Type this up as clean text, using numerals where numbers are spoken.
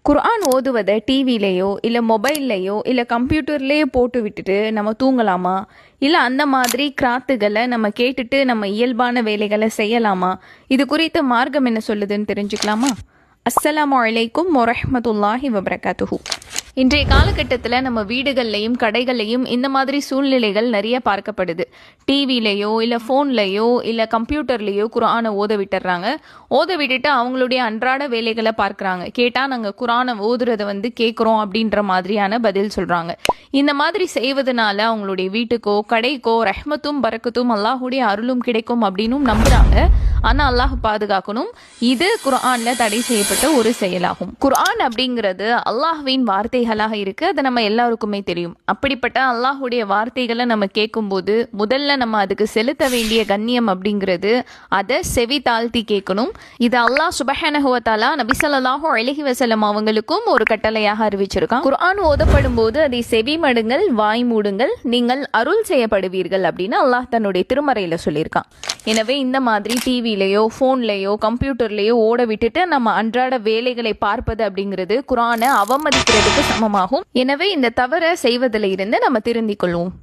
குர்ஆன் ஓதுவதை டிவிலேயோ இல்லை மொபைல்லையோ இல்லை கம்ப்யூட்டர்லேயோ போட்டு விட்டுட்டு நம்ம தூங்கலாமா? இல்லை அந்த மாதிரி கிராத்துகளை நம்ம கேட்டுட்டு நம்ம இயல்பான வேலைகளை செய்யலாமா? இது குறித்த மார்க்கம் என்ன சொல்லுதுன்னு தெரிஞ்சுக்கலாமா? அஸ்ஸலாமு அலைக்கும் வரஹ்மத்துல்லாஹி வபரகாத்துஹு. இன்றைய காலகட்டத்தில் நம்ம வீடுகள்லையும் கடைகள்லையும் இந்த மாதிரி சூழ்நிலைகள் நிறைய பார்க்கப்படுது. டிவிலேயோ இல்லை ஃபோன்லேயோ இல்லை கம்ப்யூட்டர்லேயோ குர்ஆனை ஓத விட்டுறாங்க. ஓத விட்டுட்டு அவங்களுடைய அன்றாட வேலைகளை பார்க்குறாங்க. கேட்டால் நாங்கள் குர்ஆனை ஓதுறதை கேட்குறோம் அப்படின்ற மாதிரியான பதில் சொல்கிறாங்க. இந்த மாதிரி செய்வதனால அவங்களுடைய வீட்டுக்கோ கடைக்கோ ரஹ்மத்தும் பரக்கத்தும் அல்லாஹுடைய அருளும் கிடைக்கும் அப்படின்னும் நம்புகிறாங்க. ஆனால் அல்லாஹ் பாதுகாக்கணும். இது குர்ஆனில் தடை செய்யப்பட்ட ஒரு செயலாகும். குர்ஆன் அப்படிங்கிறது அல்லாஹ்வின் வார்த்தைகளாக இருக்கு. அது நம்ம எல்லாருக்குமே தெரியும். அப்படிப்பட்ட அல்லாஹுடைய வார்த்தைகளை நம்ம கேட்கும்போது முதல்ல நம்ம அதுக்கு செலுத்த வேண்டிய கண்ணியம் அப்படிங்கிறது அதை செவி தாழ்த்தி கேட்கணும். இது அல்லாஹ் சுப்ஹானஹு வ தஆலா நபி ஸல்லல்லாஹு அலைஹி வஸல்லம் அவங்களுக்கும் ஒரு கட்டளையாக அறிவிச்சிருக்கான். குர்ஆன் ஓதப்படும் போது அதை செவி மடுங்கள், வாய் மூடுங்கள், நீங்கள் அருள் செய்யப்படுவீர்கள் அப்படின்னு அல்லாஹ் தன்னுடைய திருமறையில சொல்லியிருக்கான். எனவே இந்த மாதிரி டிவிலேயோ ஃபோன்லேயோ கம்ப்யூட்டர்லேயோ ஓட விட்டுட்டு நம்ம அன்றாட வேலைகளை பார்ப்பது அப்படிங்கிறது குர்ஆனை அவமதிக்கிறதுக்கு சமமாகும். எனவே இந்த தவறை செய்வதில் இருந்து நம்ம திருந்திக் கொள்வோம்.